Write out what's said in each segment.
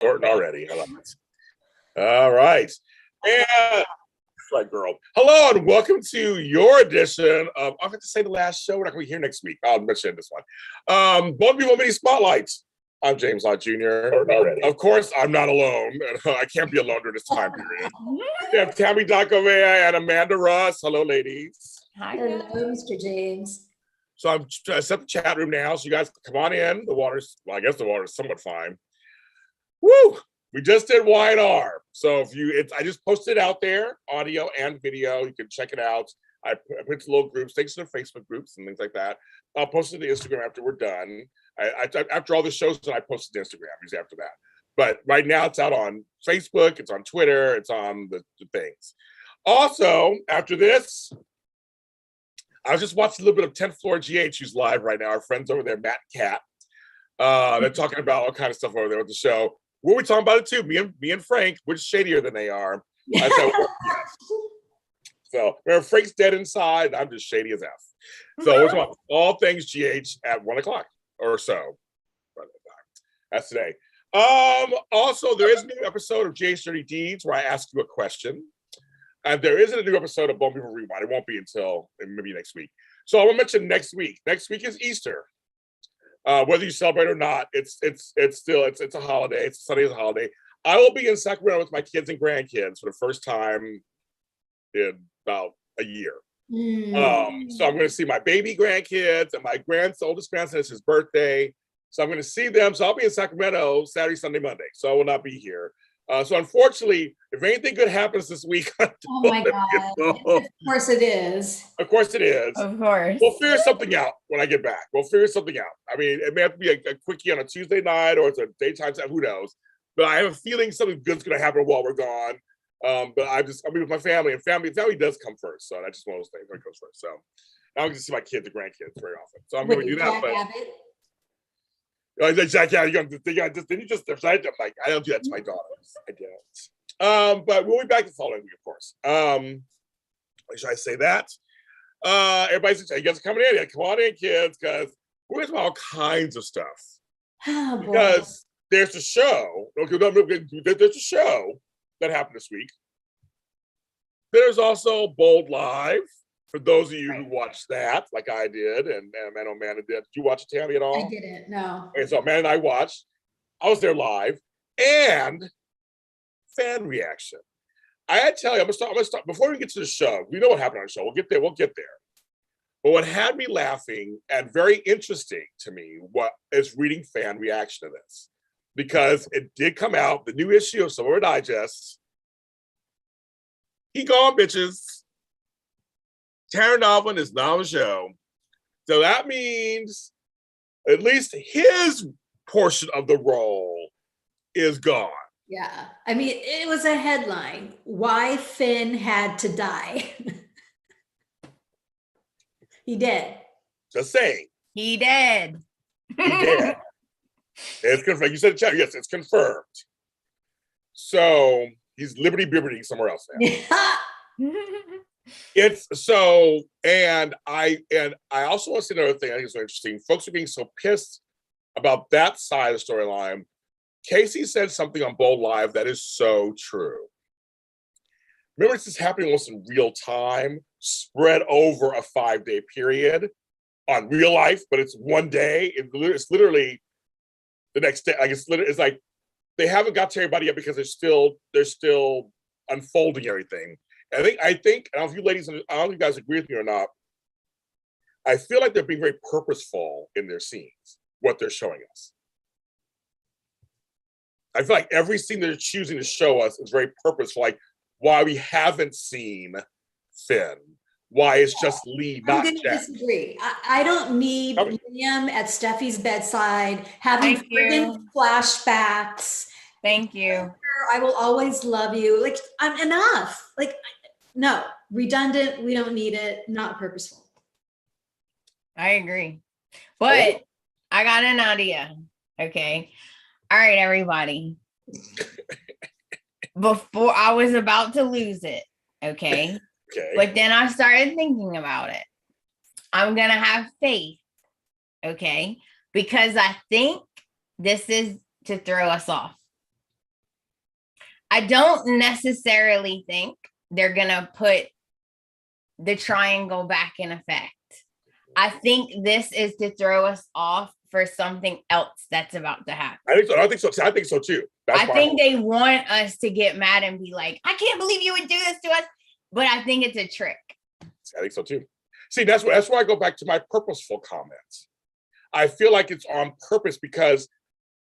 Sorting already. I love it. All right. And right, girl. Hello and welcome to your edition of, I'm going to say the last show. We're not going to be here next week. I'll mention this one. Both People Mini Spotlights. I'm James Lott Jr. Of course, I'm not alone. I can't be alone during this time period. We have Tami and Amanda Russ. Hello, ladies. Hi. Hello, Mr. James. So I'm set the chat room now. So you guys come on in. The water's, well, I guess the water's somewhat fine. Woo! We just did Y&R. So if you, I just posted it out there, audio and video. You can check it out. I put to little groups, thanks to the Facebook groups and things like that. I'll post it to Instagram after we're done. After all the shows, I post it to Instagram usually after that. But right now it's out on Facebook, it's on Twitter, it's on the things. Also, after this, I was just watching a little bit of 10th Floor GH, who's live right now. Our friends over there, Matt and Kat. They're talking about all kind of stuff over there with the show. We'll be talking about it too. Me and Frank, which is shadier than they are. I said, well, yes. So remember, Frank's dead inside. I'm just shady as F. So we're talking about all things GH at 1 o'clock or so. That's today. Also, there is a new episode of GH Dirty Deeds where I ask you a question. And there isn't a new episode of Bone People Rewind. It won't be until maybe next week. So I will mention next week. Next week is Easter. Whether you celebrate or not, it's still a holiday. It's Sunday is a holiday. I will be in Sacramento with my kids and grandkids for the first time in about a year. So I'm going to see my baby grandkids and my oldest grandson. It's his birthday, so I'm going to see them. So I'll be in Sacramento Saturday, Sunday, Monday. So I will not be here. So unfortunately, if anything good happens this week, oh my God! Of course it is. Of course it is. Of course. We'll figure something out when I get back. We'll figure something out. I mean, it may have to be a quickie on a Tuesday night or it's a daytime set. Who knows? But I have a feeling something good's going to happen while we're gone. But I'll be with my family, and family does come first. So that's just one of those things that comes first. So I don't get to see my kids and grandkids very often. So I'm going to do that. Jack, yeah, didn't you just decide? I'm like, I don't do that to my daughters. I don't. But we'll be back the following week, of course. Should I say that? Everybody's you guys are coming in. Yeah, come on in, kids, because we're going to talk about all kinds of stuff. Oh, because there's a show. Okay, there's a show that happened this week. There's also Bold Live. For those of you who watched that, like I did, and Amanda did. Did you watch it, Tami, at all? I didn't, no. Okay, so Amanda and I watched. I was there live. And fan reaction. I had to tell you, I'm gonna start before we get to the show. We know what happened on the show. We'll get there. But what had me laughing and very interesting to me is reading fan reaction to this. Because it did come out, the new issue of Summer Digest. He gone, bitches. Taryn Novlin is not on the show. So that means at least his portion of the role is gone. Yeah. I mean, it was a headline. Why Finn had to die. He did. Just saying. He did. He did. It's confirmed. You said it, yes, it's confirmed. So he's liberty somewhere else now. It's so, and I also want to say another thing I think is so interesting. Folks are being so pissed about that side of the storyline. Casey said something on Bold Live that is so true. Remember, this is happening almost in real time, spread over a 5-day period on real life, but it's one day. It's literally the next day. Like it's like they haven't got to everybody yet because they're still unfolding everything. I think, I don't know if you ladies, I don't know if you guys agree with me or not. I feel like they're being very purposeful in their scenes, what they're showing us. I feel like every scene they're choosing to show us is very purposeful, like why we haven't seen Finn, why it's just Lee, not Jack. I'm going to disagree. I don't need Liam at Steffi's bedside having flashbacks. Thank you. I will always love you. Like, I'm enough. Like, no, redundant. We don't need it. Not purposeful. I agree. But I got an idea. Okay. All right, everybody. Before I was about to lose it. Okay. Okay. But then I started thinking about it. I'm going to have faith. Okay. Because I think this is to throw us off. I don't necessarily think they're gonna put the triangle back in effect. I think this is to throw us off for something else that's about to happen. I think so. I think so. I think so too. That's I think they want us to get mad and be like, I can't believe you would do this to us. But I think it's a trick. I think so too. See, that's why I go back to my purposeful comments. I feel like it's on purpose because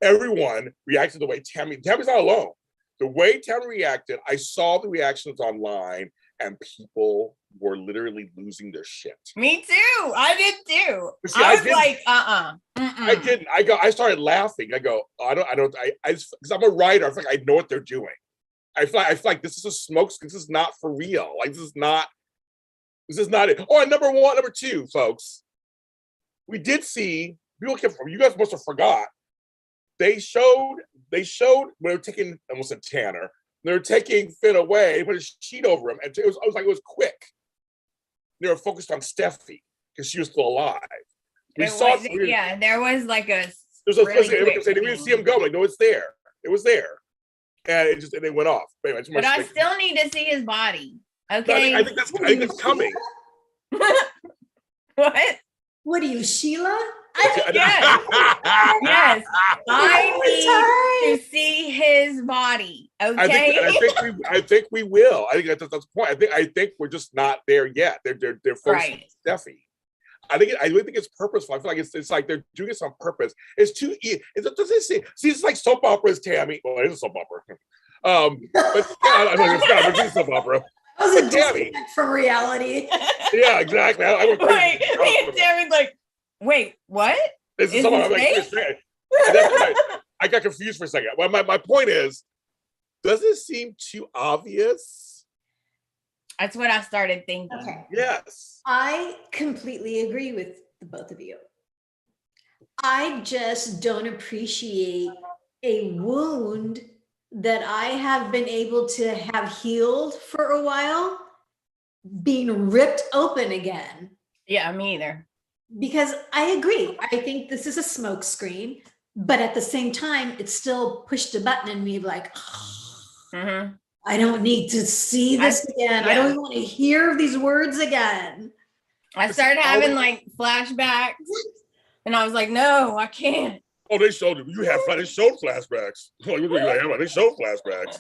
everyone reacted the way Tami's not alone. The way Tami reacted, I saw the reactions online and people were literally losing their shit. Me too. I did too. See, I was like, I didn't. I started laughing. I go, because I'm a writer. I feel like I know what they're doing. I feel like this is a smoke. This is not for real. Like, this is not it. Oh, and number two, folks. We did see, you guys must have forgot. They showed when they were taking, I almost said Tanner, they were taking Finn away, put a sheet over him, and it was quick. They were focused on Steffi because she was still alive. There was like a. There's a really quick they didn't see him go. Like, no, it's there. It was there, and it went off. Anyway, but I still need to see his body. Okay, I think that's coming. What? What are you, Sheila? Yes. Yes. I need to see his body. Okay. I think we will. I think that's the point. I think we're just not there yet. They're focused on Steffi. I really think it's purposeful. I feel like it's like they're doing this on purpose. It's too easy. It's like soap operas, Tami. Well, it is a soap opera. But yeah, it's not a soap opera. That was a disconnect from reality. Yeah, exactly. Wait, Tami's like, wait, what? This is someone I'm like, I got confused for a second. Well, my point is, does it seem too obvious? That's what I started thinking. Okay. Yes. I completely agree with the both of you. I just don't appreciate a wound that I have been able to have healed for a while being ripped open again. Yeah, me either. Because I agree. I think this is a smoke screen, but at the same time, it still pushed a button in me like, I don't need to see this again. I don't even want to hear these words again. I started having like flashbacks and I was like, no, I can't. Oh, they showed it. They showed flashbacks. They showed flashbacks.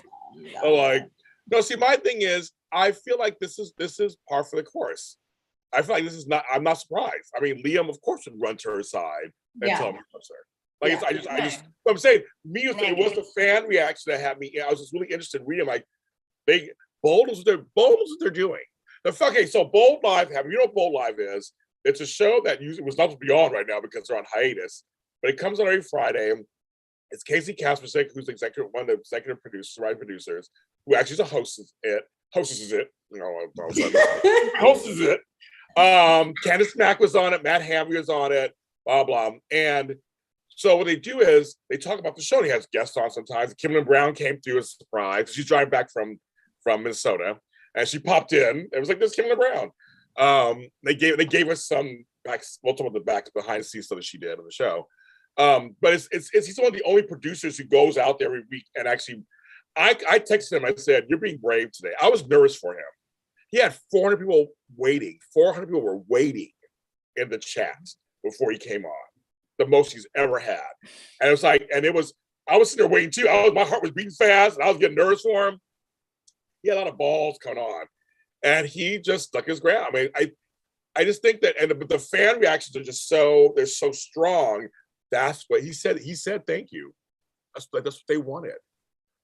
I'm like, no, see, my thing is, I feel like this is par for the course. I feel like this is not, I'm not surprised. I mean, Liam, of course, would run to her side and tell me what's her. Like, I'm saying, it was the fan reaction that had me, I was just really interested in reading, like, Bold is what they're doing. Okay, so Bold Live, you know what Bold Live is? It's a show that usually was not to be on right now because they're on hiatus. But it comes on every Friday. It's Casey Kaspersik, who's one of the executive producers, writing producers, who actually hosts it. Candace Mack was on it. Matt Hamby was on it. Blah blah. And so what they do is they talk about the show. And he has guests on sometimes. Kimberly Brown came through as a surprise. She's driving back from Minnesota, and she popped in. It was like, this Kimberly Brown. They gave us some behind the scenes stuff that she did on the show. But he's one of the only producers who goes out there every week and actually, I texted him. I said, "You're being brave today." I was nervous for him. He had 400 people waiting. 400 people were waiting in the chat before he came on. The most he's ever had. And it was like, I was sitting there waiting too. My heart was beating fast and I was getting nervous for him. He had a lot of balls coming on. And he just stuck his ground. I mean, I just think that, but the fan reactions are just they're so strong. That's what he said. He said, thank you. That's what they wanted.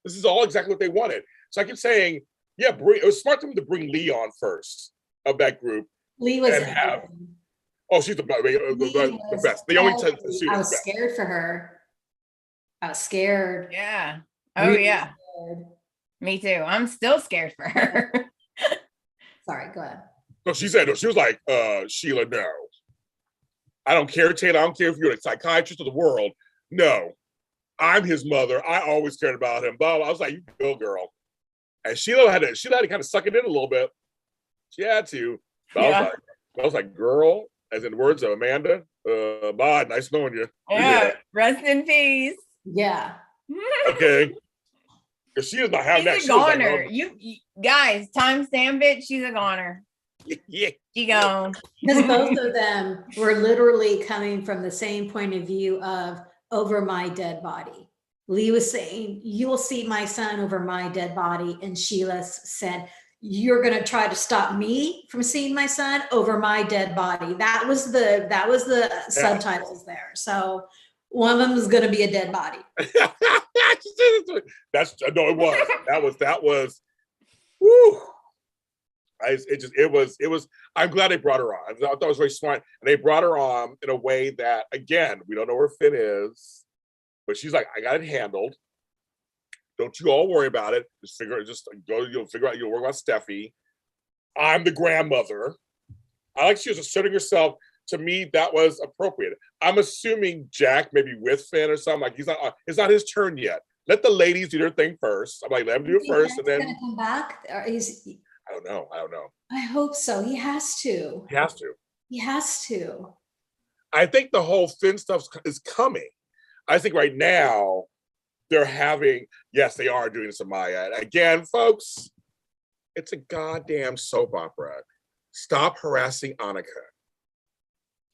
This is all exactly what they wanted. So I keep saying, yeah, it was smart to bring Lee on first of that group. Lee was she's the best. The only time I was scared for her. I was scared. Yeah. Oh really yeah. Scared. Me too. I'm still scared for her. Sorry, go ahead. So she was like, Sheila, no. I don't care, Taylor. I don't care if you're a psychiatrist of the world. No, I'm his mother. I always cared about him. Blah, blah. I was like, you go, girl. And Sheila had to kind of suck it in a little bit. She had to. I was like, girl, as in the words of Amanda, bye, nice knowing you. Yeah, rest in peace. Yeah. Okay. Because she is not having that. She's a goner. You guys, timestamp it. She's a goner. Yeah. She gone. Because both of them were literally coming from the same point of view of over my dead body. Lee was saying, you will see my son over my dead body. And Sheila said, you're going to try to stop me from seeing my son over my dead body. That was the subtitles there. So one of them is going to be a dead body. That was woo. It was I'm glad they brought her on. I thought it was very smart. And they brought her on in a way that, again, we don't know where Finn is, but she's like, I got it handled. Don't you all worry about it. You'll figure out, you'll worry about Steffi. I'm the grandmother. I like she was asserting herself. To me, that was appropriate. I'm assuming Jack maybe with Finn or something. Like it's not his turn yet. Let the ladies do their thing first. I'm like, let them do it first, Jack's and then gonna come back. Or I don't know. I hope so. He has to. He has to. I think the whole Finn stuff is coming. I think right now they're having, yes, they are doing some Maya. And again, folks, it's a goddamn soap opera. Stop harassing Annika.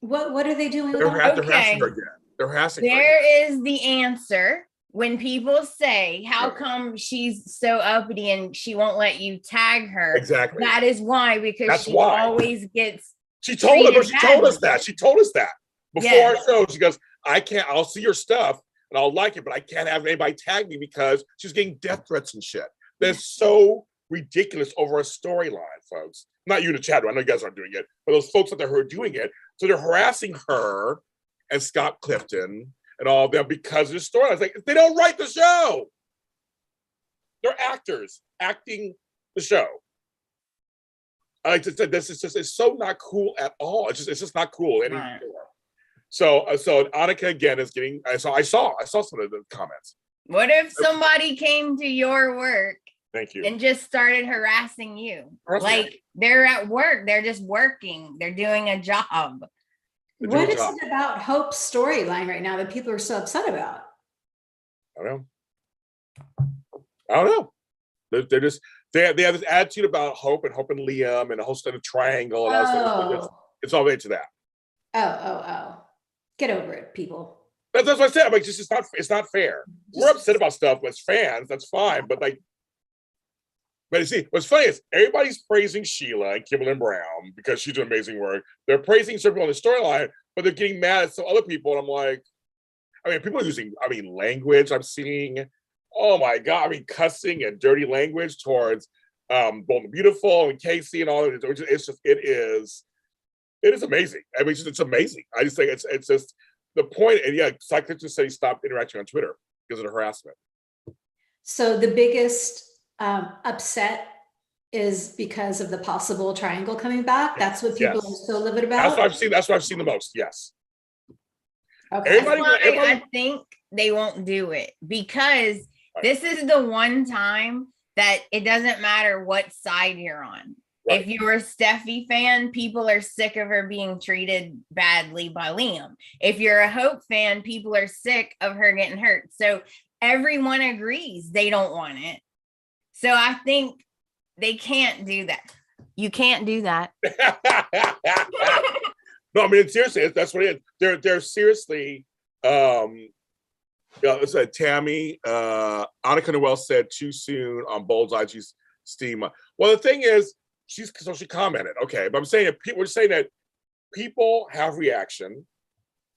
What are they doing? They're harassing her again. They're harassing her. There is the answer. When people say, how come she's so uppity and she won't let you tag her? Exactly. That is why, because she always gets. She told us that. She told us that before our show. She goes, I'll see your stuff and I'll like it, but I can't have anybody tag me because she's getting death threats and shit. That's so ridiculous over a storyline, folks. Not you in the chat room. I know you guys aren't doing it, but those folks out there who are doing it. So they're harassing her and Scott Clifton and all of them because of the story. I was like, they don't write the show. They're actors acting the show. I like to say this is just, it's so not cool at all. It's just not cool anymore. Right. So Annika again is getting. I saw some of the comments. What if somebody came to your work? Thank you. And just started harassing you? Like they're at work, they're just working, they're doing a job. What is it about Hope's storyline right now that people are so upset about? I don't know. They have this attitude about Hope and Liam and a whole set of triangle and all that. It's all related to that. Oh. Get over it, people. That's what I said. I'm like, it's not fair. We're upset about stuff as fans. That's fine, but you see, what's funny is everybody's praising Sheila and Kimberly Brown because she's doing amazing work. They're praising certain people on the storyline, but they're getting mad at some other people. And I'm like, people are using, language I'm seeing. Oh my God. Cussing and dirty language towards Bold and Beautiful and Casey and all of it. It is amazing. It's amazing. I just think it's just the point. And yeah, Cyclist just said he stopped interacting on Twitter because of the harassment. So the biggest upset is because of the possible triangle coming back. That's what people are so livid about. That's what I've seen the most. Yes. Okay. I think they won't do it because this is the one time that it doesn't matter what side you're on. Right. If you're a Steffi fan, people are sick of her being treated badly by Liam. If you're a Hope fan, people are sick of her getting hurt. So everyone agrees they don't want it. So I think they can't do that. You can't do that. No, seriously, that's what it is. They're seriously. It's like Tami, Annika Noel said too soon on Bold's IG's Steam. Well, the thing is, she commented, okay, but I'm saying that we're saying that people have reaction,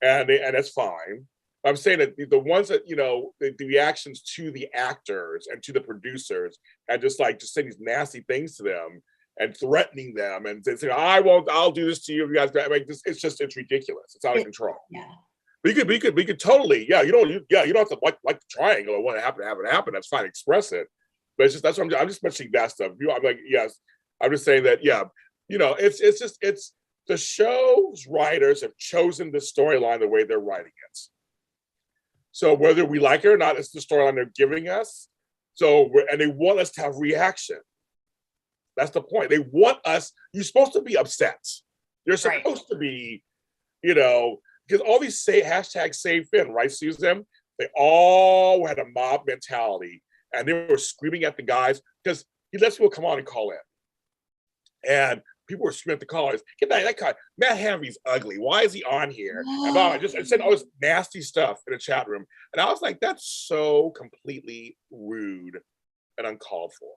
and that's fine. I'm saying that the ones that the reactions to the actors and to the producers and just say these nasty things to them and threatening them and saying I'll do this to you if you guys. It's ridiculous. It's out of control. Yeah. But you could totally you don't have to like the triangle or want to have it happen. That's fine. Express it. But it's just that's what I'm just mentioning that stuff. I'm like yes. I'm just saying that it's the show's writers have chosen the storyline the way they're writing it. So whether we like it or not, it's the storyline they're giving us. And they want us to have reaction. That's the point. They want us. You're supposed to be upset. You're supposed to be, because all these #Save Finn, right, Susan? They all had a mob mentality. and they were screaming at the guys because he lets people come on and call in. And people were screaming at the callers, get that guy, Matt Hamby's ugly. Why is he on here? And I said all this nasty stuff in the chat room. And I was like, that's so completely rude and uncalled for.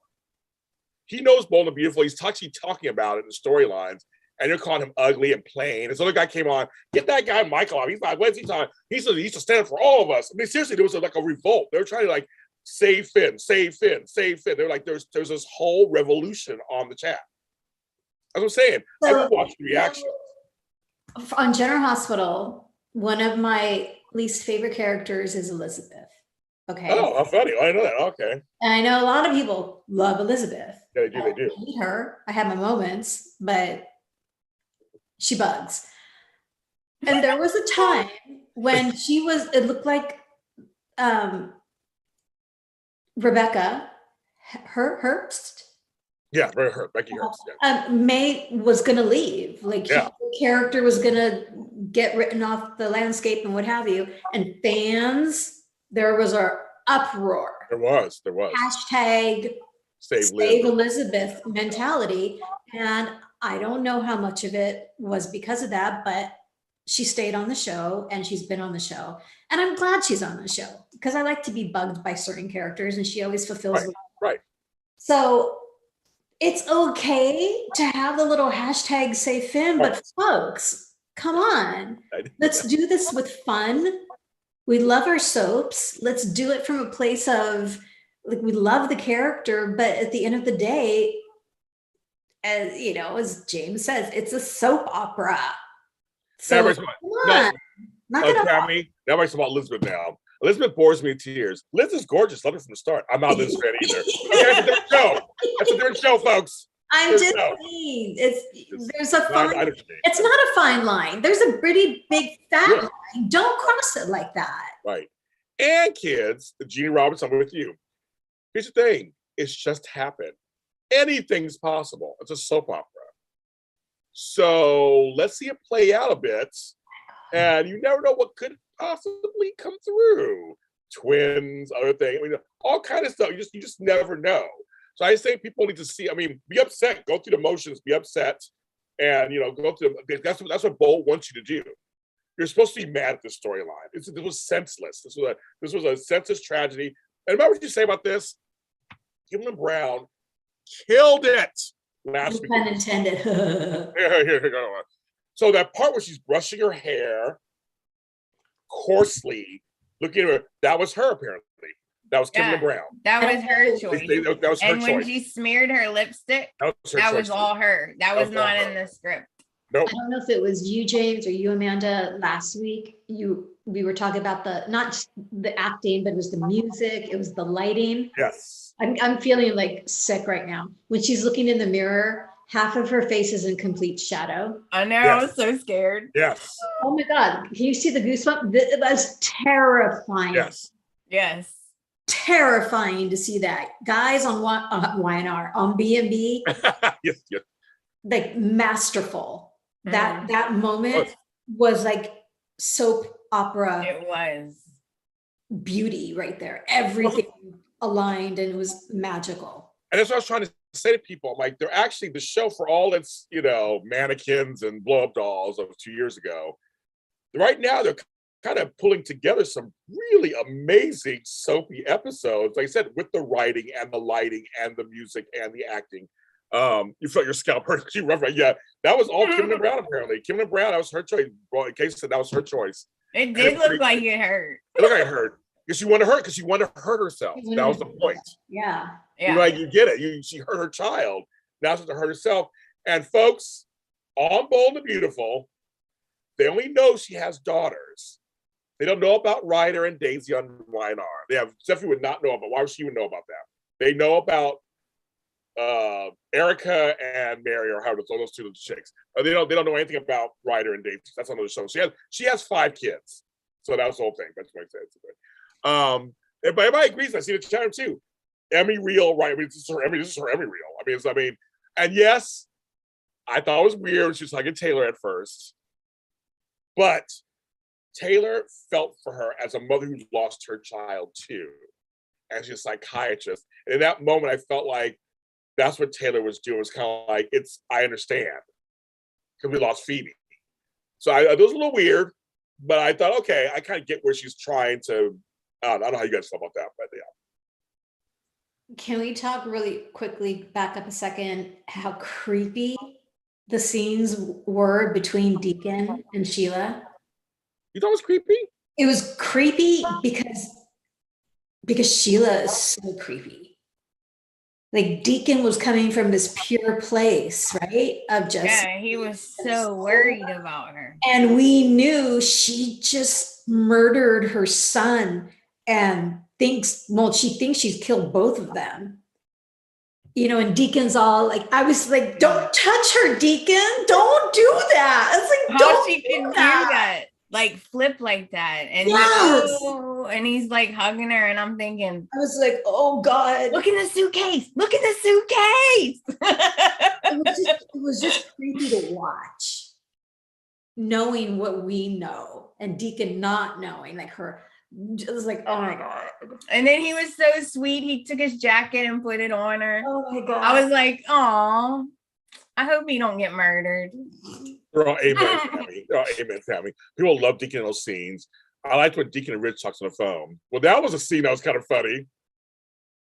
He knows Bold and Beautiful. He's actually talking about it in the storylines, and you're calling him ugly and plain. And so the guy came on, get that guy Michael off. He's like, what is he talking? He said he used to stand up for all of us. I mean, seriously, there was like a revolt. They were trying to like save Finn, save Finn, save Finn. They're like, there's this whole revolution on the chat. That's what I'm saying. So, I would watch the reaction. On General Hospital, one of my least favorite characters is Elizabeth. Okay. Oh, how funny. I know that. Okay. And I know a lot of people love Elizabeth. Yeah, they do. They do. I hate her. I have my moments, but she bugs. And there was a time when it looked like Rebecca Herbst. Yeah, very hurt. Becky Herbst. Yeah. May was going to leave. Like the character was going to get written off the landscape and what have you. And fans, there was an uproar. There was. Hashtag Save Elizabeth mentality. And I don't know how much of it was because of that, but she stayed on the show and she's been on the show. And I'm glad she's on the show because I like to be bugged by certain characters and she always fulfills. Right. So it's okay to have the little hashtag Save Finn, but folks, come on. Let's do this with fun. We love our soaps. Let's do it from a place of like we love the character, but at the end of the day, as you know, as James says, it's a soap opera. So come on. Tami, now we're talking about Elizabeth now. Elizabeth bores me to tears. Liz is gorgeous. Love her from the start. I'm not Liz fan either. That's a different show. That's a different show, folks. I'm just saying, it's not a fine line. There's a pretty big fat line. Don't cross it like that. Right. And kids, Jeannie Roberts, I'm with you. Here's the thing. It's just happened. Anything's possible. It's a soap opera. So let's see it play out a bit. And you never know what could possibly come through. Twins, other things. I mean, all kind of stuff. You just never know. So I say people need to see. I mean, be upset. Go through the motions. Be upset, and go through. That's what Bold wants you to do. You're supposed to be mad at this storyline. This was senseless. This was a senseless tragedy. And remember what you say about this? Kimberly Brown killed it last week. Pun intended. Here. So that part where she's brushing her hair coarsely, looking at her, that was her apparently. That was Kimberly Brown. That was her choice. That was her choice. When she smeared her lipstick, that was all her. That was not in the script. Nope. I don't know if it was you, James, or you, Amanda, last week. We were talking about not just the acting, but it was the music, it was the lighting. Yes. I'm feeling like sick right now. When she's looking in the mirror, half of her face is in complete shadow. I know. Yes. I was so scared. Yes. Oh my God. Can you see the goosebumps? It was terrifying. Yes. Terrifying to see that. Guys on YNR, on B&B. Yes. Like masterful. That moment was like soap opera. It was beauty right there. Everything aligned and it was magical. And that's what I was trying to say to people. I'm like, they're actually the show for all its, mannequins and blow-up dolls of 2 years ago. Right now, they're kind of pulling together some really amazing soapy episodes. Like I said, with the writing and the lighting and the music and the acting. You felt your scalp hurt. She rough, right? Yeah, that was all Kimberly Brown apparently. Kimberly Brown, that was her choice. Well, Casey said that was her choice. It did look like it hurt. It looked like it hurt because she wanted to hurt herself. That was the point. Yeah. You get it. She hurt her child. Now she's to hurt herself. And folks, on Bold and Beautiful, they only know she has daughters. They don't know about Ryder and Daisy on YNR. Stephanie would not know about. Why would she even know about that? They know about Erica and Mary, or how those two little chicks. They don't know anything about Ryder and Daisy. That's another show. She has 5 kids. So that was the whole thing. That's what I said. Everybody agrees. I see the chat room too. Emmy reel, right? I mean, this is her Emmy reel. And yes, I thought it was weird when she was hugging Taylor at first, but Taylor felt for her as a mother who lost her child too. and she's a psychiatrist. And in that moment, I felt like that's what Taylor was doing. It was kind of like, I understand, because we lost Phoebe. So it was a little weird, but I thought, okay, I kind of get where she's trying to. I don't know how you guys feel about that, but yeah. Can we talk really quickly, back up a second, how creepy the scenes were between Deacon and Sheila? You thought it was creepy? It was creepy because Sheila is so creepy. Like Deacon was coming from this pure place, right? Of just, he was so worried about her. and we knew she just murdered her son and she thinks she's killed both of them. And Deacon's all like, I was like, don't touch her, Deacon. Don't do that. It's like, how she can do that, like flip like that. And yes. and he's like hugging her. And I'm thinking, I was like, oh God. Look in the suitcase. Look in the suitcase. It was just creepy to watch, knowing what we know, and Deacon not knowing, like her. It was like, oh my God. And then he was so sweet. He took his jacket and put it on her. Oh my God. I was like, oh, I hope he don't get murdered. We're all amen, Tami. Amen, Tami. People love Deacon in those scenes. I liked when Deacon and Rich talks on the phone. Well, that was a scene that was kind of funny.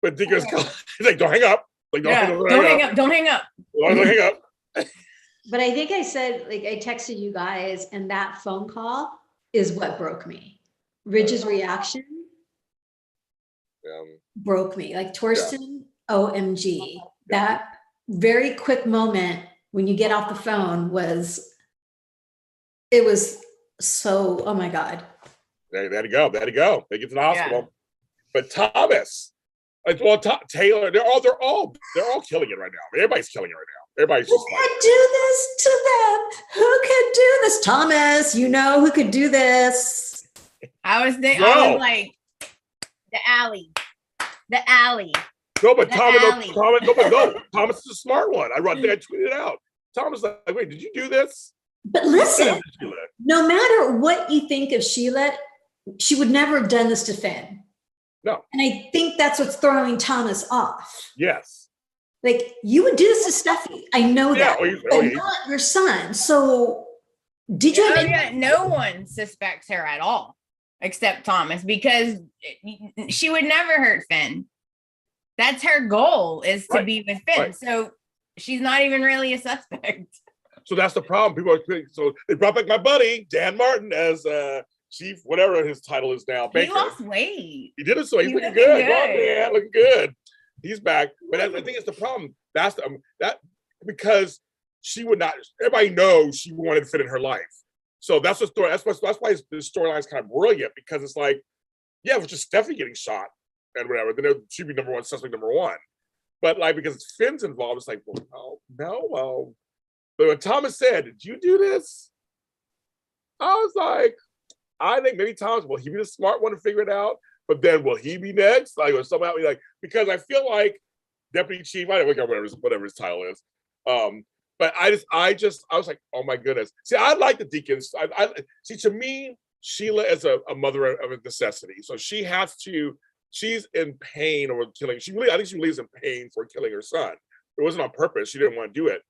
But Deacon's he's like, don't hang up. Like, don't hang up. Don't hang up. Don't hang up. But I think I said, like, I texted you guys, and that phone call is what broke me. Ridge's reaction broke me. Like Torsten, OMG. That very quick moment when you get off the phone was so, oh my God. There you go. They get to the hospital. Yeah. But Thomas, Taylor, they're all killing it right now. Everybody's killing it right now. Everybody's just who could do this to them? Who could do this? Thomas, who could do this? I was like, the alley. No, but Thomas is a smart one. I tweeted it out. Thomas like, wait, did you do this? But listen, no matter what you think of Sheila, she would never have done this to Finn. No. And I think that's what's throwing Thomas off. Yes. Like, you would do this to Steffi. I know that. But not your son. So did you have no one suspects her at all except Thomas, because she would never hurt Finn. That's her goal, is to be with Finn. Right. So she's not even really a suspect. So that's the problem. So they brought back my buddy, Dan Martin, as chief, whatever his title is now. Baker. He lost weight. He did it, so he's looking good. Go on, man, looking good. He's back. But I think it's the problem. That's that because she would not. Everybody knows she wanted to fit in her life. So that's the story. That's why the storyline is kind of brilliant, because it's like, yeah, it was just Steffi getting shot and whatever. Then she'd be suspect number one. But like, because Finn's involved, it's like, well, no. But when Thomas said, "Did you do this?" I was like, I think maybe Thomas, will he be the smart one to figure it out? But then will he be next? Like, or somehow because I feel like Deputy Chief, I don't know whatever his title is. But I was like, oh my goodness. See, I like the Deacons. See, to me, Sheila is a mother of a necessity. So she's in pain over killing. I think she really is in pain for killing her son. It wasn't on purpose. She didn't want to do it.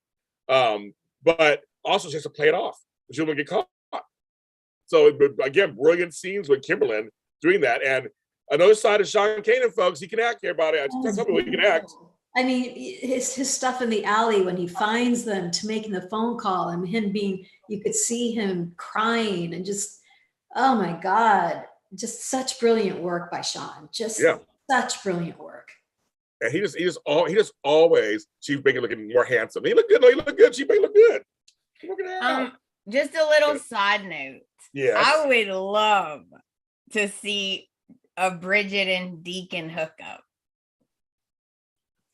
But also she has to play it off. She don't get caught. So again, brilliant scenes with Kimberlyn doing that. And another side of Sean Kanan, folks, he can act, everybody. I just tell me he can act. I mean, his stuff in the alley when he finds them to making the phone call, and him you could see him crying and just, oh my God, just such brilliant work by Sean. Such brilliant work. And he just always Chief Baker looking more handsome. He looked good. No, he looked good. Chief Baker looked good. Just a little side note. Yeah, I would love to see a Bridget and Deacon hookup.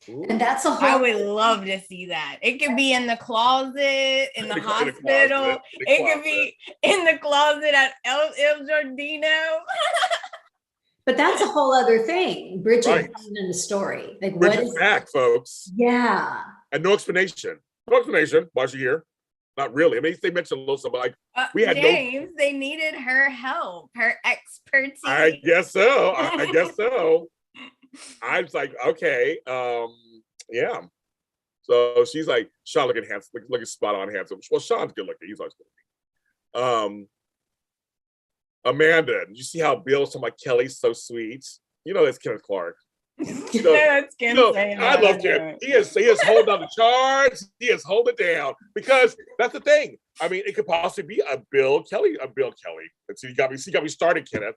And that's a whole. I would love to see that. It could be in the closet, in the hospital. It could be in the closet at El Giardino. But that's a whole other thing. Bridget in the story. Like, Bridget's what is back, folks? Yeah. And no explanation. No explanation. Why is she here? Not really. I mean, they mentioned a little something like we had James. They needed her help, her expertise. I guess so. I was like, okay, yeah. So she's like, Sean looking handsome, looking spot on handsome. Well, Sean's good looking. He's always good. Amanda, did you see how Bill talking about Kelly's so sweet? You know that's Kenneth Clark. You know, That's Ken saying I that, love I Ken. know. He is holding down the charge. He is holding it down because that's the thing. I mean, it could possibly be a Bill Kelly. So you got me started, Kenneth.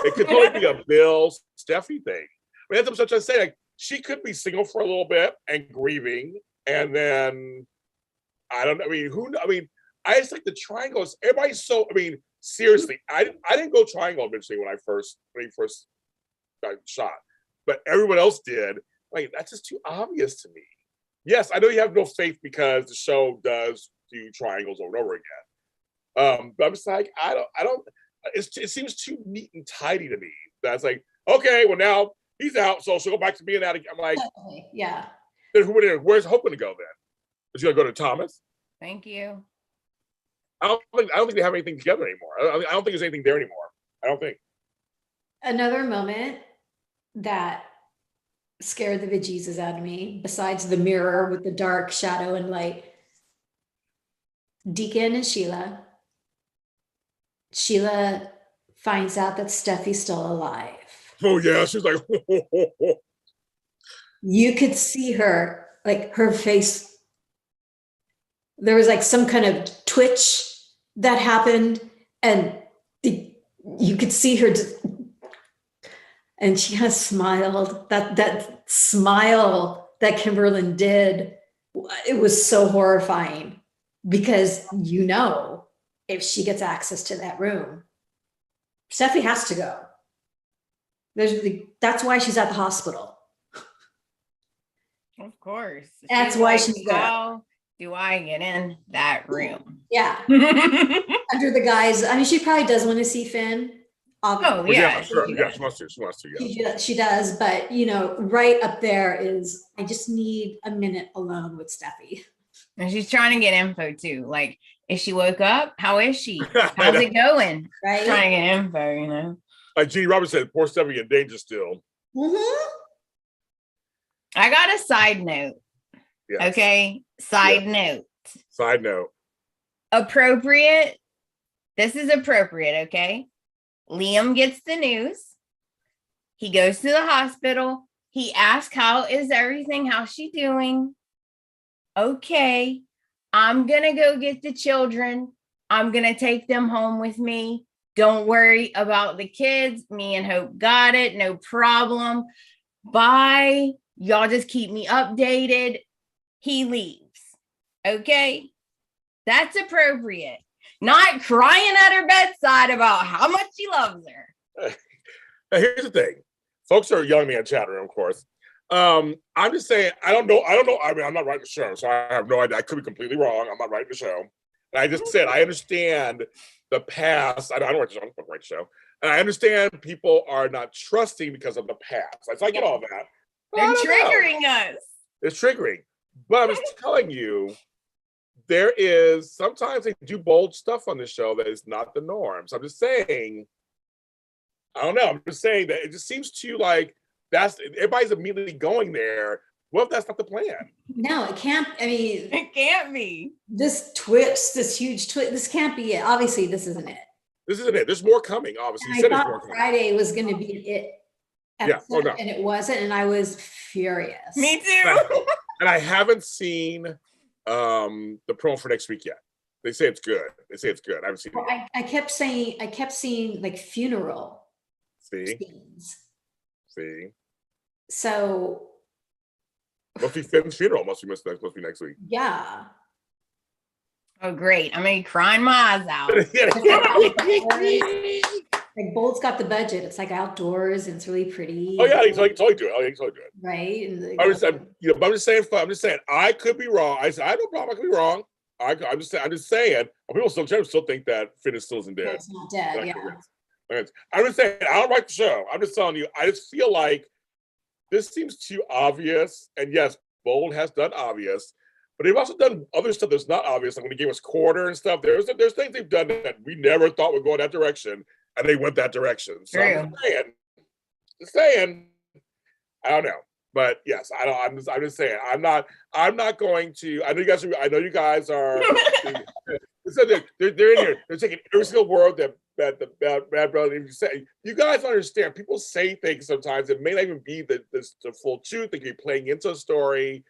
It could totally be a Bill Steffi thing. I mean, that's what I'm trying to say. Like, she could be single for a little bit and grieving, and then I don't know. I mean, I just like the triangles. Everybody's so. I mean, seriously, I didn't go triangle eventually when he first got shot, but everyone else did. Like, that's just too obvious to me. Yes, I know you have no faith because the show does do triangles over and over again. But I'm just like, I don't. It seems too neat and tidy to me. That's like, okay, well now he's out, so she'll go back to being that again. I'm like, yeah. Then where's Hope gonna go then? Is she gonna go to Thomas? Thank you. I don't think they have anything together anymore. I don't think there's anything there anymore. I don't think. Another moment that scared the bejesus out of me, besides the mirror with the dark shadow and light. Deacon and Sheila. Sheila finds out that Steffi's still alive. Oh yeah, she's like, You could see her, like her face. There was like some kind of twitch that happened, and you could see her and she kind of smiled. That smile that Kimberlyn did, it was so horrifying because if she gets access to that room, Steffi has to go. That's why she's at the hospital. Of course. That's why she's there. How do I get in that room? Yeah. Under the guise, I mean, she probably does want to see Finn. Oh, yeah, yeah. sure. Yeah, she wants to. Yeah. She does, but right up there is, I just need a minute alone with Steffi. And she's trying to get info too. Like, if she woke up, how is she? How's it going? Right? Trying to get info, Like Jeannie Roberts said, poor Steffi in danger still. Mm-hmm. I got a side note. Yes. Okay. Side note. Side note. Appropriate. This is appropriate, okay? Liam gets the news. He goes to the hospital. He asks, how is everything? How's she doing? Okay. I'm going to go get the children. I'm going to take them home with me. Don't worry about the kids. Me and Hope got it. No problem. Bye. Y'all just keep me updated. He leaves. Okay. That's appropriate. Not crying at her bedside about how much she loves her. Now, here's the thing. Folks are yelling at me in chat room, of course. I'm just saying, I don't know. I mean, I'm not writing the show, so I have no idea. I could be completely wrong. I'm not writing the show. And I just said, I understand the past. I don't write the show. I don't write the show. And I understand people are not trusting because of the past. So I get all that. They're triggering us. It's triggering. But I'm just telling you, sometimes they do bold stuff on the show that is not the norm. So I'm just saying, I don't know. I'm just saying that it just seems to like, everybody's immediately going there. What if that's not the plan? No, it can't. I mean, it can't be. This huge twist, this can't be it. Obviously, this isn't it. This isn't it. There's more coming, obviously. And I thought Friday was going to be it. Yeah. No. And it wasn't. And I was furious. Me too. And I haven't seen the promo for next week yet. They say it's good. I haven't seen it yet. I kept seeing like funeral scenes. See. So must be Finn's funeral. Must be next week. Yeah. Oh, great. I'm gonna be crying my eyes out. Like Bolt's got the budget. It's like outdoors and it's really pretty. Oh yeah, he totally do it. He totally do it. Right. And I'm just saying. I could be wrong. I have no problem. I could be wrong. I'm just saying. People still think that Finn is still isn't dead. It's not dead. Yeah. I'm just saying. I don't write the show. I'm just telling you. I just feel like this seems too obvious. And yes, Bold has done obvious, but they've also done other stuff that's not obvious. Like when he gave us quarter and stuff. There's things they've done that we never thought would go in that direction, and they went that direction. So I'm just saying. I don't know. But yes, I don't. I'm just saying. I'm not going to. I know you guys. I know you guys are. So they're in here. They're taking every single word that the bad brother even say. You guys understand? People say things sometimes. It may not even be the full truth. They can be playing into a story.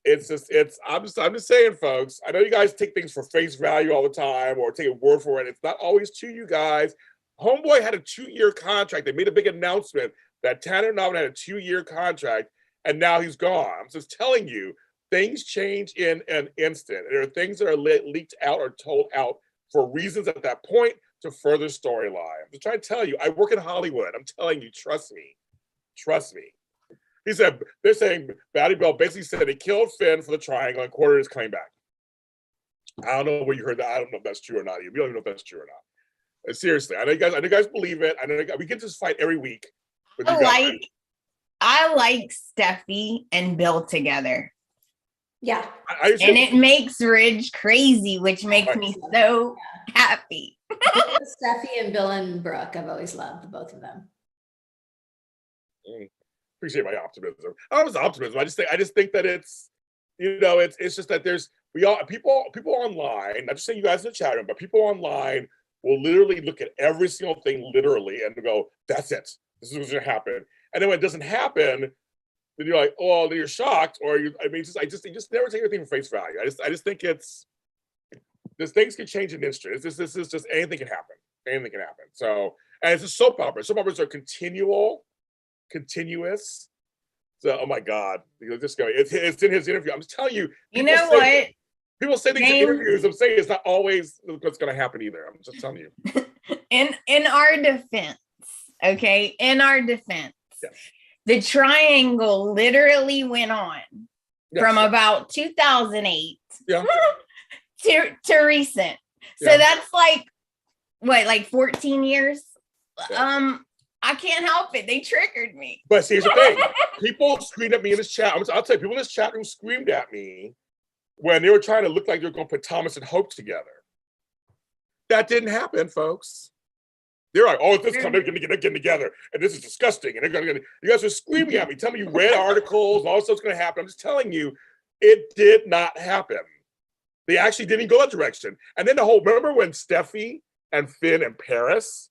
It's just. I'm just saying, folks. I know you guys take things for face value all the time, or take a word for it. It's not always true, you guys. Homeboy had a 2-year contract. They made a big announcement that Tami and Amanda had a 2-year contract, and now he's gone. I'm just telling you, things change in an instant. There are things that are leaked out or told out for reasons at that point to further storyline. I'm just trying to tell you, I work in Hollywood. I'm telling you, trust me. Trust me. He said, they're saying Batty Bell basically said he killed Finn for the triangle and Quarter is coming back. I don't know where you heard that. I don't know if that's true or not. We don't even know if that's true or not. Seriously, I know you guys believe it. I know we get this fight every week. I like Steffi and Bill together. Yeah. And it makes Ridge crazy, which makes me so happy. Steffi and Bill and Brooke, I've always loved the both of them. Appreciate my optimism. I don't know if it's optimism. I just think that it's, it's just that there's people online, not just saying you guys in the chat room, but people online will literally look at every single thing literally and go, that's it. This is what's gonna happen. And then when it doesn't happen, then you're like, oh, then you're shocked, or you just never take everything for face value. I just think things can change in an instant. This is just anything can happen. Anything can happen. So, and it's a soap opera. Soap operas are continuous. So, oh my God, this guy, it's in his interview. I'm just telling you. You know what? People say things in interviews. I'm saying it's not always what's going to happen either. I'm just telling you. In our defense, okay, the triangle literally went on from about 2008 to recent. So that's like 14 years. I can't help it. They triggered me. But see, here's the thing. People screamed at me in this chat. I'll tell you, people in this chat room screamed at me when they were trying to look like they were going to put Thomas and Hope together. That didn't happen, folks. They're like, oh, they're getting together, and this is disgusting. And they're you guys are screaming at me, telling me you read articles, all this stuff's going to happen. I'm just telling you, it did not happen. They actually didn't go that direction. And then remember when Steffi and Finn and Paris,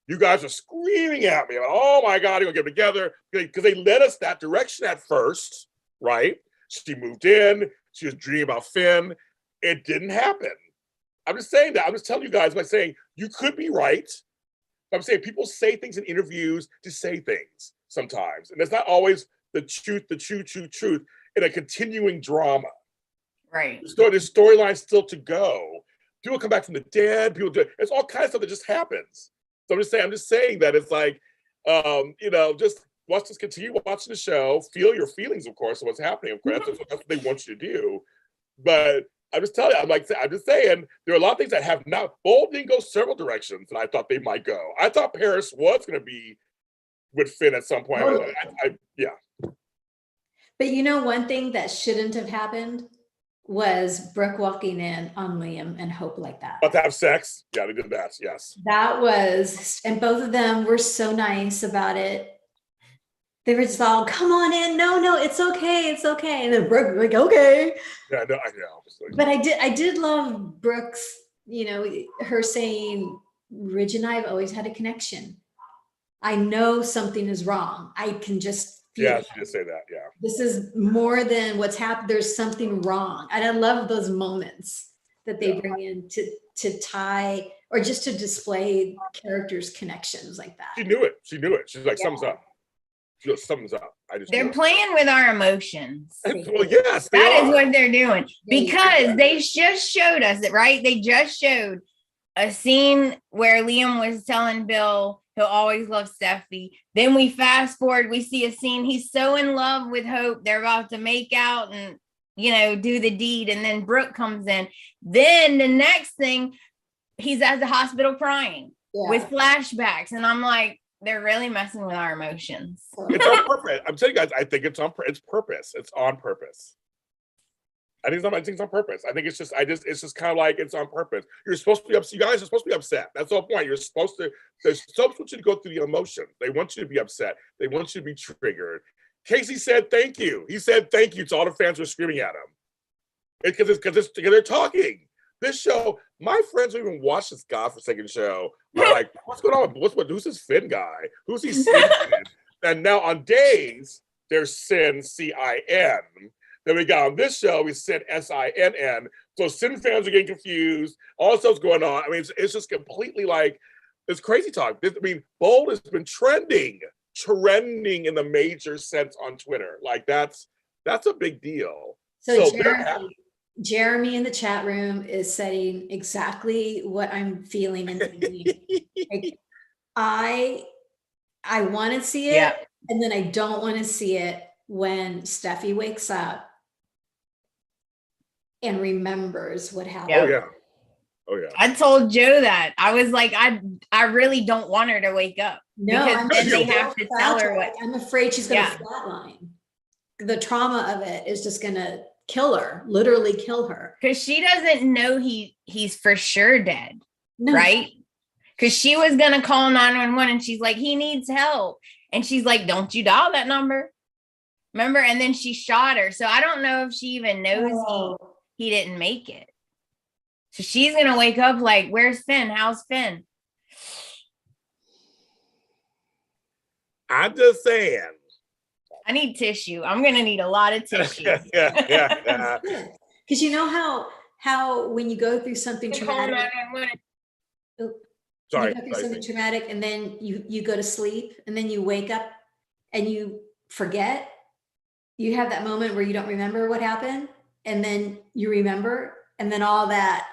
you guys are screaming at me, like, oh my God, they're going to get together, because they led us that direction at first, right? She moved in, she was dreaming about Finn. It didn't happen. I'm just saying that. I'm just telling you guys by saying you could be right. I'm saying people say things in interviews to say things sometimes, and it's not always the truth in a continuing drama. Right. There's storylines still to go. People come back from the dead. People do. It's all kinds of stuff that just happens. So I'm just saying that it's like, just continue watching the show. Feel your feelings, of course, of what's happening. Of course, that's what they want you to do. But I'm just telling you, I'm just saying there are a lot of things that have not. Bold didn't go several directions that I thought they might go. I thought Paris was going to be with Finn at some point. Yeah. But one thing that shouldn't have happened was Brooke walking in on Liam and Hope like that. About to have sex? Yeah, they did that. Yes. That was, and both of them were so nice about it. They were just all, come on in. No, it's okay. It's okay. And then Brooke was like, okay. Yeah, no, I know. But I did love Brooke's, her saying, Ridge and I have always had a connection. I know something is wrong. I can just feel it. She did say that. Yeah. This is more than what's happened. There's something wrong. And I love those moments that they bring in to tie or just to display characters' connections like that. She knew it. She's like, something's up. Something's up. They're playing with our emotions. Well, yes, that is what they're doing, because they just showed us it, right? They just showed a scene where Liam was telling Bill he'll always love Steffi. Then we fast forward, we see a scene. He's so in love with Hope. They're about to make out and, do the deed. And then Brooke comes in. Then the next thing, he's at the hospital crying with flashbacks. And I'm like, they're really messing with our emotions. It's on purpose. I'm telling you guys, I think it's purpose. It's on purpose. I think it's on purpose. I think it's just kind of like it's on purpose. You're supposed to be upset. You guys are supposed to be upset. That's the whole point. They're supposed to want you to go through the emotion. They want you to be upset. They want you to be triggered. Casey said thank you. He said thank you to all the fans who were screaming at him. Because they're talking. This show, my friends who even watch this godforsaken show are like, what's going on? Who's this Finn guy? Who's he Sin? And now on Days, there's Sin, C-I-N. Then we got on this show, we Sin, S-I-N-N. So Sin fans are getting confused. All stuff's going on. I mean, it's just completely like, it's crazy talk. Bold has been trending in the major sense on Twitter. Like that's a big deal. So Jeremy in the chat room is saying exactly what I'm feeling and thinking. Like, I want to see it, and then I don't want to see it when Steffi wakes up and remembers what happened. Oh yeah. I told Joe that. I was like, I really don't want her to wake up. No, because then they have to tell her what. I'm afraid she's going to flatline. The trauma of it is just going to kill her, literally kill her. Because she doesn't know he's for sure dead, No. right? Because she was going to call 911 and she's like, he needs help. And she's like, don't you dial that number. Remember? And then she shot her. So I don't know if she even knows he didn't make it. So she's going to wake up like, where's Finn? How's Finn? I'm just saying. I need tissue. I'm going to need a lot of tissue. yeah. Because you know how when you go through something traumatic, something traumatic, and then you go to sleep, and then you wake up and you forget. You have that moment where you don't remember what happened, and then you remember, and then all that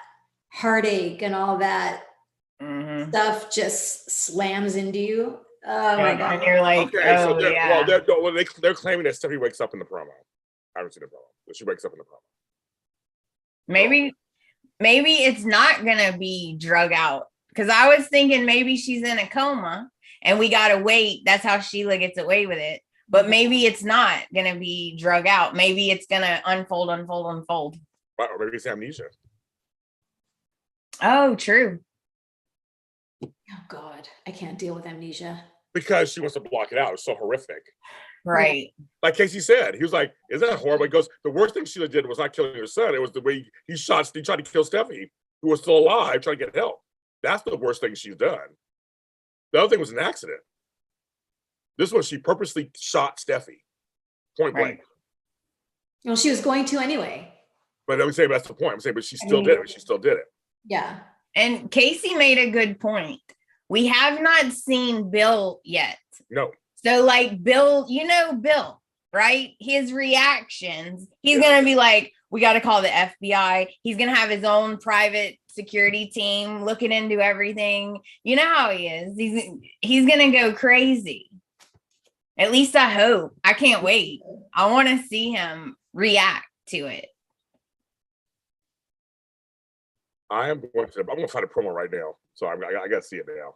heartache and all that stuff just slams into you. Oh my God. And you're like, okay, so they're claiming that Stephanie wakes up in the promo. I haven't seen the promo, but she wakes up in the promo. Maybe it's not gonna be drug out, because I was thinking maybe she's in a coma and we gotta wait. That's how Sheila gets away with it. But maybe it's not gonna be drug out. Maybe it's gonna unfold. Or maybe it's amnesia. Oh, true. Oh God, I can't deal with amnesia. Because she wants to block it out. It's so horrific. Right. Like Casey said, he was like, isn't that horrible? He goes, the worst thing Sheila did was not killing her son. It was the way he tried to kill Steffi, who was still alive, trying to get help. That's the worst thing she's done. The other thing was an accident. This one, she purposely shot Steffi. Point blank. Well, she was going to anyway. But I would say that's the point. I'm saying, but she still did it. She still did it. Yeah. And Casey made a good point. We have not seen Bill yet. No. So like Bill, Bill, right? His reactions, he's going to be like, we got to call the FBI. He's going to have his own private security team looking into everything. You know how he is. He's going to go crazy. At least I hope. I can't wait. I want to see him react to it. I'm going to find a promo right now. So I got to see it now.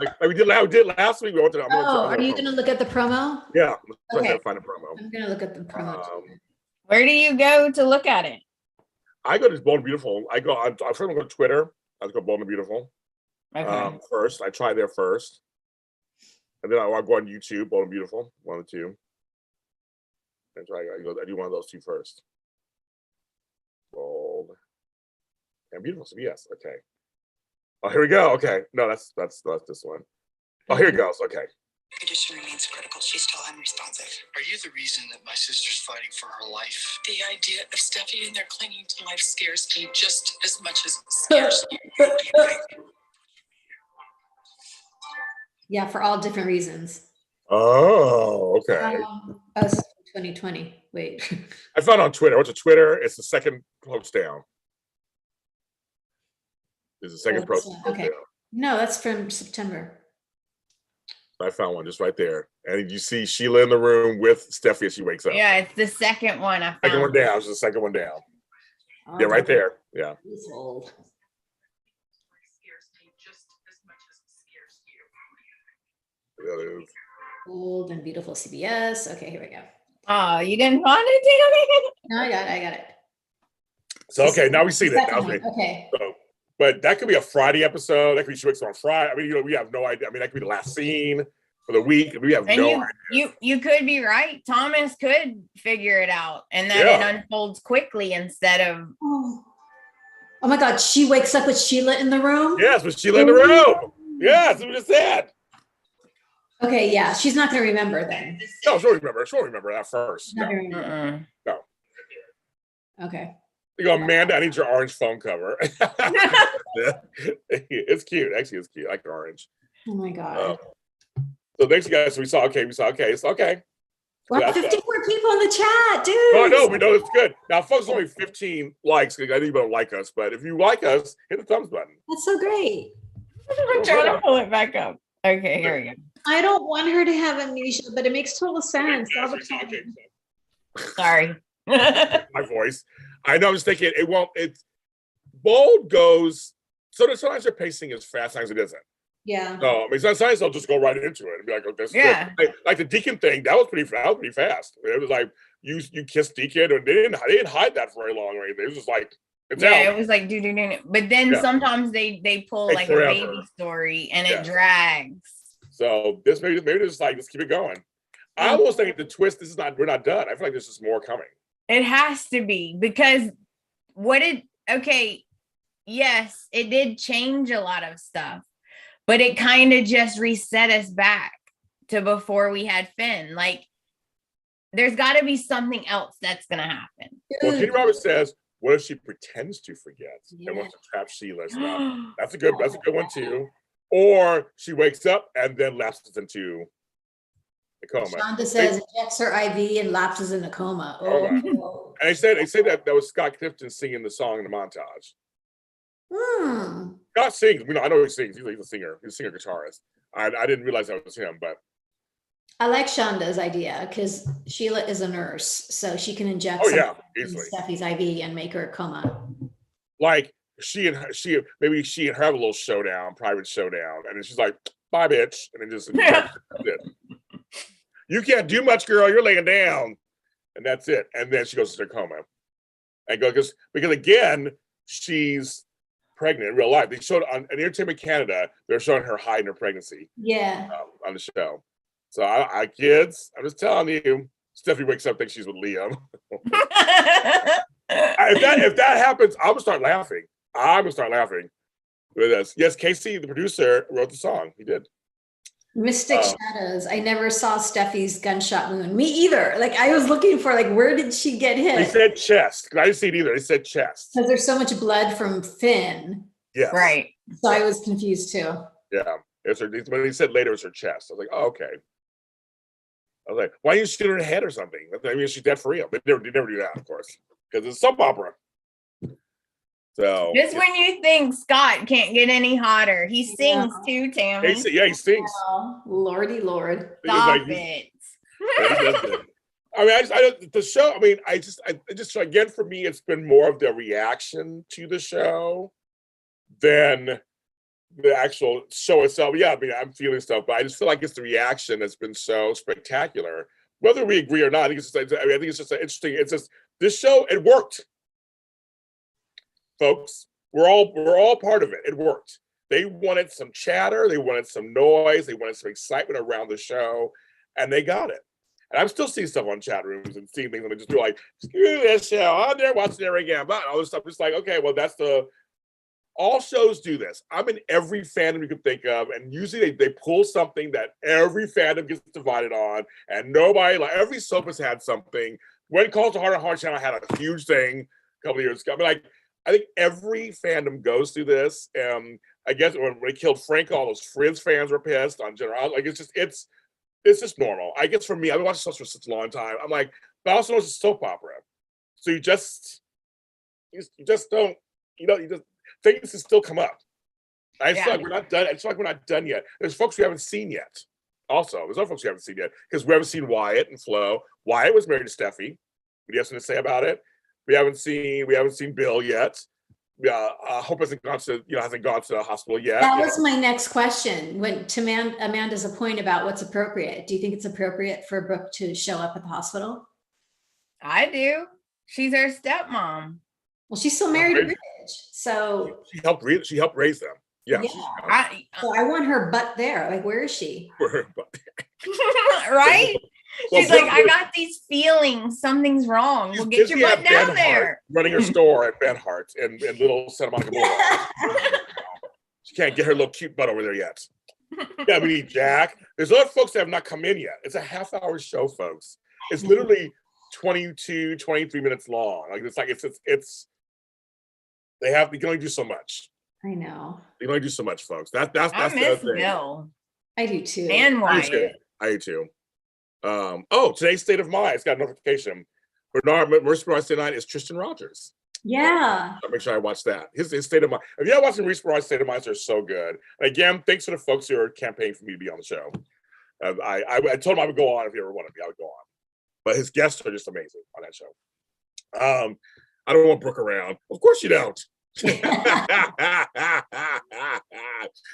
like we did last week. Are you going to look at the promo? Yeah. Okay. To find a promo. I'm going to look at the promo. Where do you go to look at it? I go to Bold and Beautiful. I go to Twitter. I go Bold and Beautiful. Okay. First, I try there first. And then I go on YouTube, Bold and Beautiful, one of the two. And I do one of those two first. Bold and Beautiful. So yes, okay. Oh, here we go. Okay. No, that's this one. Oh, here it goes. Okay. Condition remains critical. She's still unresponsive. Are you the reason that my sister's fighting for her life? The idea of Steffi and their clinging to life scares me just as much as it scares you. Yeah, for all different reasons. Oh, okay. Us 2020. Wait. I found it on Twitter. I went to Twitter. It's the second post down. It's the second post. Okay. Down. No, that's from September. I found one just right there. And you see Sheila in the room with Steffi as she wakes up. Yeah, it's the second one. Second one down. It's the second one down. Oh, yeah, right there. Yeah. He's old. That is. Old and Beautiful CBS. Okay, here we go. Oh, you didn't find it, No, I got it. So okay, now we see that. Okay. So, but that could be a Friday episode. That could be she wakes up on Friday. I mean, we have no idea. I mean, that could be the last scene. for the week. We have And no you could be right. Thomas could figure it out, and that Yeah. it unfolds quickly instead of. Oh my God, she wakes up with Sheila in the room? Yes, but Sheila in the room. Yes, we just said. Okay, yeah, she's not going to remember then. No, she'll remember that first. Not No. gonna remember. No. Okay. You go, Amanda, I need your orange phone cover. It's cute. Actually, it's cute. I like the orange. Oh my God. So thanks, you guys. We saw okay. It's okay. Wow, That's 50 more people in the chat, dude. No, I know. We know it's good. Now, folks, only 15 likes. I know you don't like us, but if you like us, hit the thumbs button. That's so great. I'm trying to pull it back up. Okay, here we go. I don't want her to have amnesia, but it makes total sense. All the time. Okay. Sorry. My voice. I know. I'm just thinking it won't. It's bold goes. So sometimes your pacing is fast, sometimes it isn't. Yeah. No, I mean sometimes they'll just go right into it and be like, "Oh, this." Yeah. Like the Deacon thing, that was pretty fast. It was like you kissed Deacon, and they didn't hide that for very long or anything. It was just like it's Yeah, out. it was like do. But then Yeah. sometimes they pull Take like forever. a baby story and Yeah. it drags. So this maybe just like let's keep it going. I almost think the twist. We're not done. I feel like there's just more coming. It has to be because yes, it did change a lot of stuff, but it kind of just reset us back to before we had Finn. Like, there's got to be something else that's going to happen. Well, Kenny Roberts says, "What if she pretends to forget Yeah. and wants to trap Sheila?" So that's a good one too. Or she wakes up and then lapses into a coma. Shonda says injects her IV and lapses in a coma. Oh. And they say that was Scott Clifton singing the song in the montage. Scott sings. I know he sings. He's a singer. He's a singer guitarist. I didn't realize that was him, but I like Shonda's idea because Sheila is a nurse, so she can inject easily. Steffi's IV and make her a coma. Like maybe she and her have a little private showdown, and then she's like, "Bye, bitch," and then just that's it. You can't do much, girl. You're laying down, and that's it. And then she goes to the coma, and because again she's pregnant in real life. They showed on Entertainment Canada. They're showing her hiding her pregnancy. Yeah. On the show. So I kids, I'm just telling you, Stephanie wakes up thinks she's with Liam. If that happens, I'm gonna start laughing. With this. Yes, Casey, the producer, wrote the song. He did. Mystic Shadows. I never saw Steffi's gunshot wound. Me either. Like I was looking for where did she get hit? He said chest. I didn't see it either. He said chest. Because there's so much blood from Finn. Yes. Right. So I was confused too. Yeah. When he said later it's her chest. I was like, oh, okay. I was like, why didn't you shoot her in the head or something? I mean, she's dead for real. But they never do that, of course. Because it's soap opera. So just when you think Scott can't get any hotter, he sings too, Tammy. He sings. Oh, Lordy Lord. Stop it. I mean, the show. I mean, I just again for me, it's been more of the reaction to the show than the actual show itself. Yeah, I mean, I'm feeling stuff, but I just feel like it's the reaction that's been so spectacular. Whether we agree or not, I think it's just interesting. It's just this show. It worked, folks. We're all part of it. It worked. They wanted some chatter. They wanted some noise. They wanted some excitement around the show, and they got it. And I'm still seeing stuff on chat rooms and seeing things and they just do like, screw this show. I'm there watching it again. But all this stuff. It's like, okay, well, all shows do this. I'm in every fandom you can think of, and usually they pull something that every fandom gets divided on, and nobody, like every soap has had something. When Calls to Heart and Heart Channel had a huge thing a couple of years ago. I mean, I think every fandom goes through this. I guess when they killed Frank, all those Frizz fans were pissed on General. Like it's just normal. I guess for me, I've been watching soaps for such a long time. I'm like, but I also know it's a soap opera. So you just don't, things can still come up. I feel like we're not done. I feel like we're not done yet. There's folks we haven't seen yet. Also, there's other folks we haven't seen yet because we haven't seen Wyatt and Flo. Wyatt was married to Steffi. What do you have something to say about it? We haven't seen Bill yet. Hope hasn't gone to the hospital yet. That was my next question. To Amanda's a point about what's appropriate. Do you think it's appropriate for Brooke to show up at the hospital? I do. She's her stepmom. Well, she's still married to Ridge, so she helped raise them. Yeah. Yeah. She's So I want her butt there. Like, where is she? right? Well, She's like, I Brooke- got these feelings. Something's wrong. She's Well, get your busy butt at down Ben there. Hart, running her store at Ben Hart in Little Santa Monica Boulevard. She can't get her little cute butt over there yet. Yeah, we need Jack. There's other folks that have not come in yet. It's a half-hour show, folks. It's literally 22, 23 minutes long. Like it's they can only do so much. I know. They can only do so much, folks. That's I the miss other thing. Bill I do too. and I do too. Wyatt. I do too. Today's State of Mind. It's got a notification. Bernard Mercer Wednesday night is Tristan Rogers. Yeah. I'll make sure I watch that. His State of Mind. If you're not watching Reese Barr's State of Mind, they're so good. And again, thanks to the folks who are campaigning for me to be on the show. I told him I would go on if he ever wanted me. I would go on. But his guests are just amazing on that show. I don't want Brooke around. Of course you don't.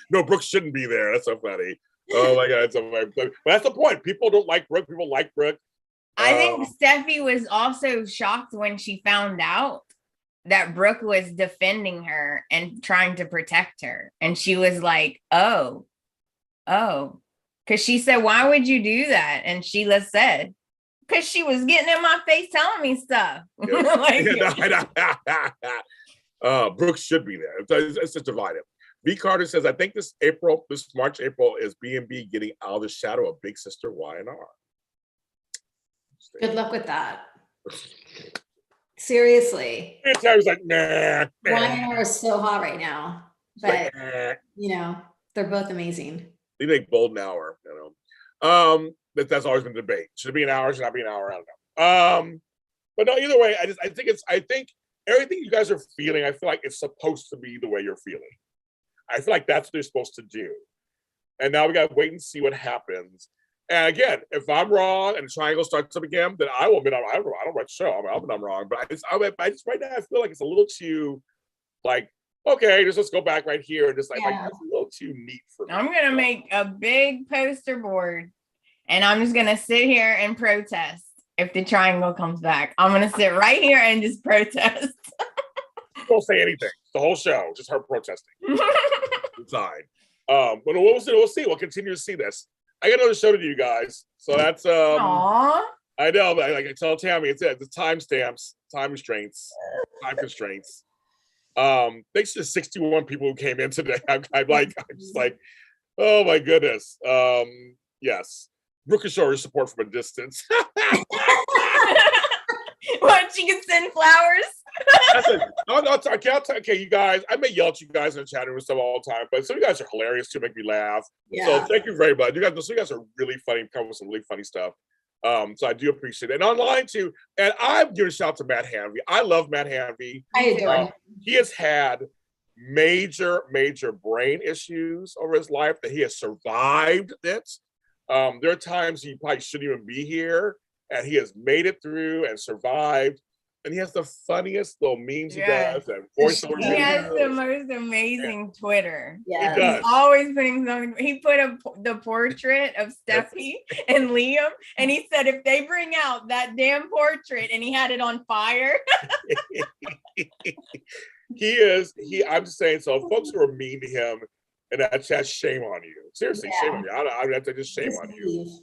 No, Brooke shouldn't be there. That's so funny. Oh my God, it's so funny. But that's the point. People don't like Brooke. People like Brooke. I think Steffi was also shocked when she found out that Brooke was defending her and trying to protect her. And she was like, oh. Because she said, why would you do that? And Sheila said, because she was getting in my face telling me stuff. Brooke should be there. It's just divided. B. Carter says, I think this March, April is B&B getting out of the shadow of Big Sister Y&R. Good luck with that. Seriously. I was like, nah. Y&R is so hot right now. But, Like, they're both amazing. they make bold an hour, that's always been a debate. Should it be an hour? Should it not be an hour? I don't know. But no, either way, I think everything you guys are feeling, I feel like it's supposed to be the way you're feeling. I feel like that's what they're supposed to do. And now we got to wait and see what happens. And again, if I'm wrong and the triangle starts up again, then I will admit I don't write the show. I'm wrong. But I just right now I feel like it's a little too like, okay, let's go back right here and just like that's a little too neat for me. I'm gonna make a big poster board and I'm just gonna sit here and protest if the triangle comes back. I'm gonna sit right here and just protest. Don't say anything. The whole show, just her protesting. Inside. But we'll see. We'll continue to see this. I got another show to do, you guys. So that's Aww. I know, but like I tell Tami, it's the timestamps, time constraints. Thanks to the 61 people who came in today. I'm just like, oh my goodness. Yes. Brooke is showing her support from a distance. What, she can send flowers? Okay, you guys, I may yell at you guys in the chat room and stuff all the time, but some of you guys are hilarious too, make me laugh. Yeah. So thank you very much. You guys are really funny, come with some really funny stuff. So I do appreciate it. And online too, and I'm giving a shout out to Matt Hanvey. I love Matt Hanvey. I adore him. He has had major brain issues over his life that he has survived it. There are times he probably shouldn't even be here, and he has made it through and survived. And he has the funniest little memes he does and voiceover. He has the most amazing Twitter. Yeah. He's always putting something. He put the portrait of Steffi and Liam, and he said if they bring out that damn portrait, and he had it on fire. I'm just saying, so folks who are mean to him and that chat, shame on you. Seriously, shame on you. I have to just shame on you.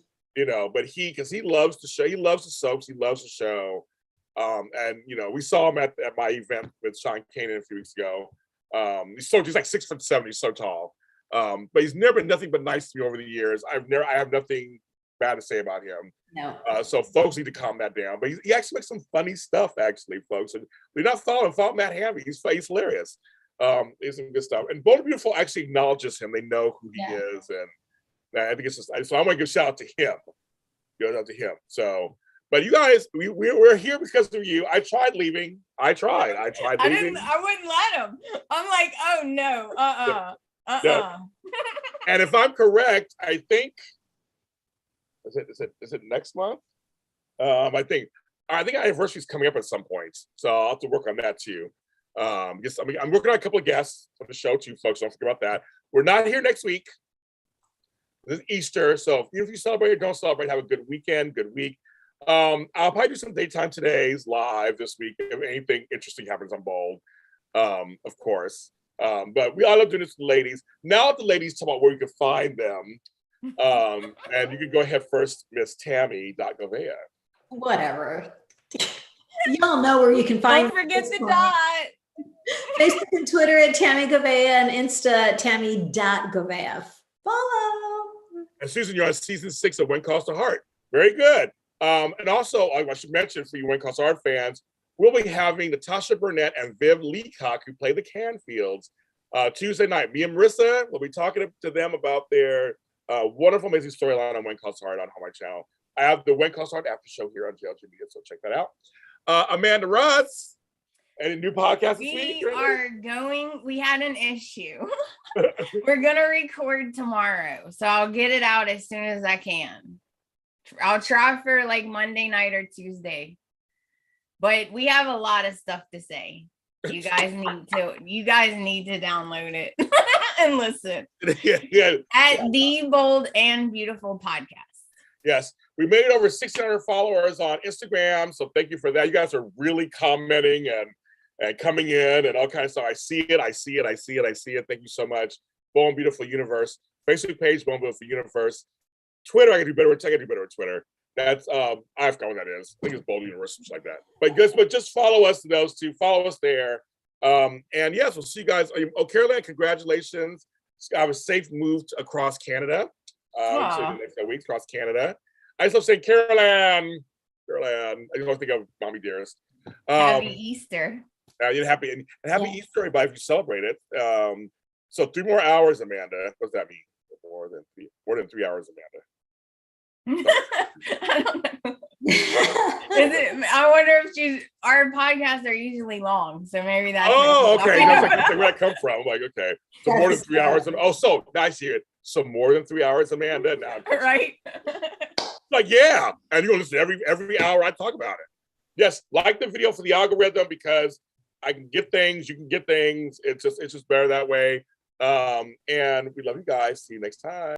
But because he loves the show, he loves the soaps, he loves the show. And we saw him at my event with Sean Kanan a few weeks ago. He's like 6'7", he's so tall. But he's never been nothing but nice to me over the years. I have nothing bad to say about him. No. So folks need to calm that down. But he actually makes some funny stuff, actually, folks. And we're not following Matt Hanvey. He's hilarious. He's some good stuff. And Bold and Beautiful actually acknowledges him. They know who he is, and I think it's just so I'm gonna give a shout out to him. So. But you guys, we're here because of you. I tried leaving. I tried leaving. I wouldn't let him. I'm like, oh no, No. And if I'm correct, I think is it next month? I think our anniversary is coming up at some point, so I'll have to work on that too. I'm working on a couple of guests on the show too, folks. Don't forget about that. We're not here next week. This is Easter, so if you celebrate or don't celebrate, have a good weekend, good week. I'll probably do some daytime todays live this week if anything interesting happens on Bold, of course. But I love doing this to the ladies. Now the ladies talk about where you can find them. And you can go ahead first, Miss Tami.Govea. Whatever. Y'all know where you can find Don't forget me. the dot. Facebook and Twitter at Tami Govea and Insta at Tami.Govea. Follow. And Susan, you're on season 6 of When Calls to Heart. Very good. And also, I should mention for you When Calls to Heart fans, we'll be having Natasha Burnett and Viv Leacock, who play the Canfields, Tuesday night. Me and Marissa will be talking to them about their wonderful, amazing storyline on When Calls to Heart on my channel. I have the When Calls to Heart after show here on JLG Media, so check that out. Amanda Russ, any new podcast this week? We had an issue. We're going to record tomorrow, so I'll get it out as soon as I can. I'll try for like Monday night or Tuesday. But we have a lot of stuff to say. You guys need to download it and listen. At the Bold and Beautiful Podcast. Yes, we made it over 600 followers on Instagram, so thank you for that. You guys are really commenting and coming in and all kinds of stuff. I see it. Thank you so much. Bold and Beautiful Universe. Facebook page, Bold and Beautiful Universe. Twitter, I can do better with Twitter. That's I forgot what that is. I think it's Bold Universe, something like that. But just follow us to those two. Follow us there. And yes, we'll see you guys. Oh, Caroline, congratulations. Have a safe move across Canada. The next week across Canada. I just love saying Caroline. I just want to think of Mommy Dearest. Happy Easter. Happy Easter, everybody, if you celebrate it. So 3 more hours, Amanda. What does that mean? More than 3 hours, Amanda. I don't know. I wonder if our podcasts are usually long, so maybe that's. Oh, okay. That's like where that come from. I'm like, okay, so more than 3 hours. So nice to hear it. So more than 3 hours, Amanda. Now, right? Like, yeah, and you're gonna listen every hour I talk about it. Yes, like the video for the algorithm because I can get things, you can get things. It's just better that way. And we love you guys. See you next time.